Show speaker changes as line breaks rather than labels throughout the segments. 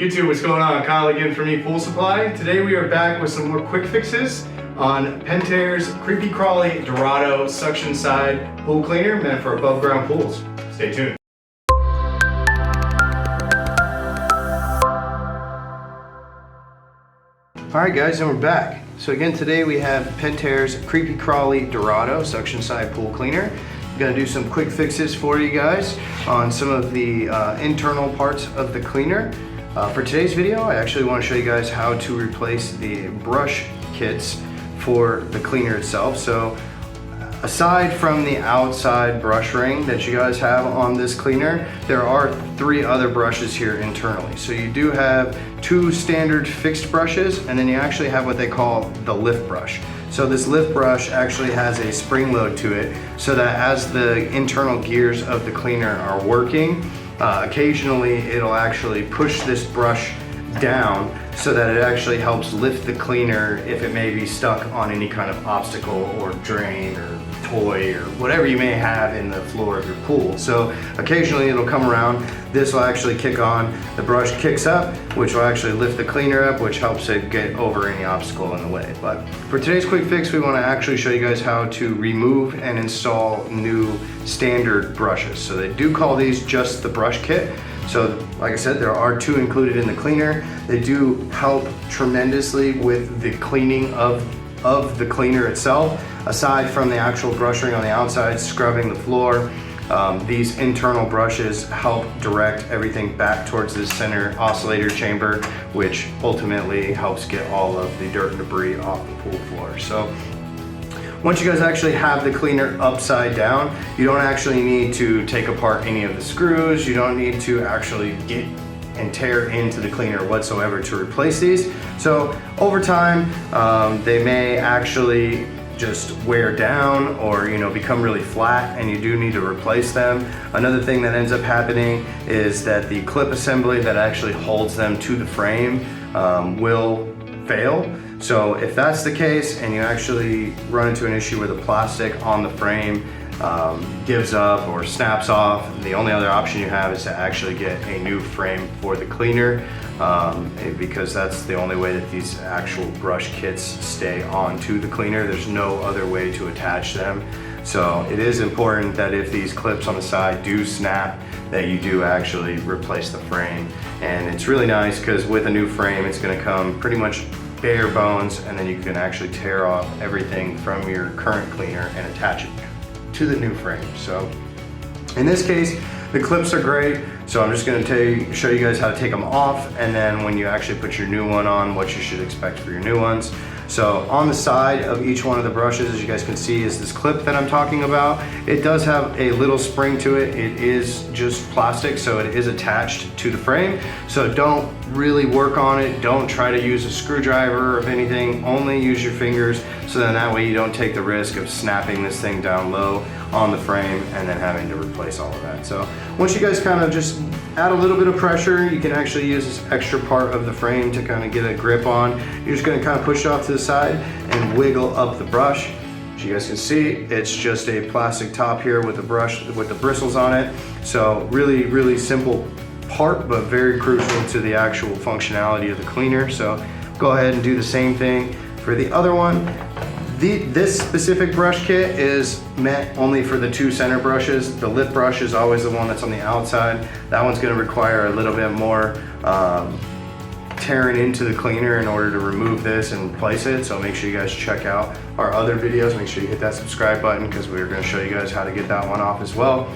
YouTube, what's going on? Kyle again from ePoolSupply. Today we are back with some more quick fixes on Pentair's Kreepy Krauly Dorado suction side pool cleaner meant for above ground pools. Stay tuned. Alright guys, and we're back. So again, today we have Pentair's Kreepy Krauly Dorado suction side pool cleaner. I'm gonna do some quick fixes for you guys on some of the internal parts of the cleaner. For today's video, I actually want to show you guys how to replace the brush kits for the cleaner itself. So aside from the outside brush ring that you guys have on this cleaner, there are 3 other brushes here internally. So you do have 2 standard fixed brushes, and then you actually have what they call the lift brush. So this lift brush actually has a spring load to it, so that as the internal gears of the cleaner are working, occasionally it'll actually push this brush down so that it actually helps lift the cleaner if it may be stuck on any kind of obstacle or drain or toy or whatever you may have in the floor of your pool. So occasionally it'll come around, this will actually kick on, the brush kicks up, which will actually lift the cleaner up, which helps it get over any obstacle in the way. But for today's quick fix, we want to actually show you guys how to remove and install new standard brushes. So they do call these just the brush kit. So like I said, there are 2 included in the cleaner. They do help tremendously with the cleaning of the cleaner itself. Aside from the actual brush ring on the outside scrubbing the floor, these internal brushes help direct everything back towards the center oscillator chamber, which ultimately helps get all of the dirt and debris off the pool floor. So once you guys actually have the cleaner upside down, you don't actually need to take apart any of the screws. You don't need to actually get and tear into the cleaner whatsoever to replace these. So over time, they may actually just wear down or become really flat, and you do need to replace them. Another thing that ends up happening is that the clip assembly that actually holds them to the frame will fail. So if that's the case and you actually run into an issue where the plastic on the frame gives up or snaps off, the only other option you have is to actually get a new frame for the cleaner, because that's the only way that these actual brush kits stay onto the cleaner. There's no other way to attach them. So it is important that if these clips on the side do snap, that you do actually replace the frame. And it's really nice because with a new frame, it's going to come pretty much bare bones, and then you can actually tear off everything from your current cleaner and attach it to the new frame. So in this case, the clips are great. So I'm just going to show you guys how to take them off, and then when you actually put your new one on, what you should expect for your new ones. So on the side of each one of the brushes, as you guys can see, is this clip that I'm talking about. It does have a little spring to it. It is just plastic, so it is attached to the frame. So don't really work on it. Don't try to use a screwdriver or anything. Only use your fingers, so then that way you don't take the risk of snapping this thing down low on the frame and then having to replace all of that. So once you guys kind of just add a little bit of pressure, you can actually use this extra part of the frame to kind of get a grip on. You're just going to kind of push it off to the side and wiggle up the brush. As you guys can see, it's just a plastic top here with the brush with the bristles on it. So really simple part, but very crucial to the actual functionality of the cleaner. So go ahead and do the same thing for the other one. This specific brush kit is meant only for the 2 center brushes. The lip brush is always the one that's on the outside. That one's going to require a little bit more tearing into the cleaner in order to remove this and replace it. So make sure you guys check out our other videos. Make sure you hit that subscribe button, because we're going to show you guys how to get that one off as well.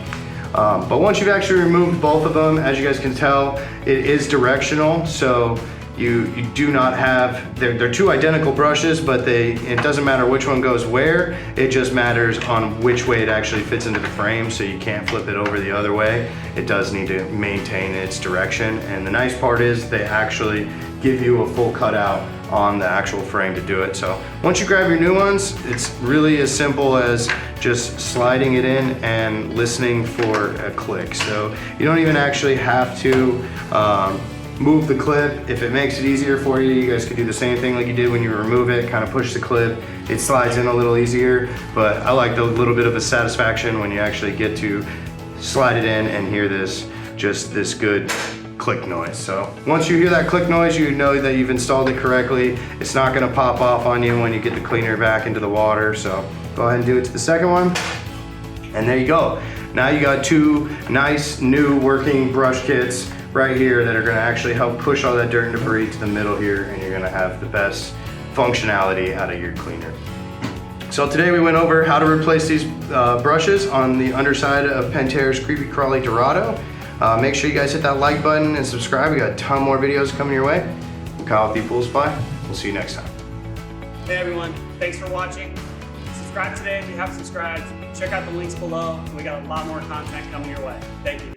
But once you've actually removed both of them, as you guys can tell, it is directional. So you do not have, they're 2 identical brushes, but it doesn't matter which one goes where. It just matters on which way it actually fits into the frame, so you can't flip it over the other way. It does need to maintain its direction. And the nice part is they actually give you a full cutout on the actual frame to do it. So once you grab your new ones, it's really as simple as just sliding it in and listening for a click. So you don't even actually have to move the clip. If it makes it easier for you, you guys could do the same thing like you did when you remove it, kind of push the clip. It slides in a little easier, but I like the little bit of a satisfaction when you actually get to slide it in and hear this good click noise. So once you hear that click noise, you know that you've installed it correctly. It's not gonna pop off on you when you get the cleaner back into the water. So go ahead and do it to the second one. And there you go. Now you got two nice new working brush kits right here that are gonna actually help push all that dirt and debris to the middle here, and you're gonna have the best functionality out of your cleaner. So today we went over how to replace these brushes on the underside of Pentair's Kreepy Krauly Dorado. Make sure you guys hit that like button and subscribe. We got a ton more videos coming your way. I'm Kyle with ePoolSupply. We'll see you next time.
Hey everyone, thanks for watching. Subscribe today if you haven't subscribed. Check out the links below. We got a lot more content coming your way. Thank you.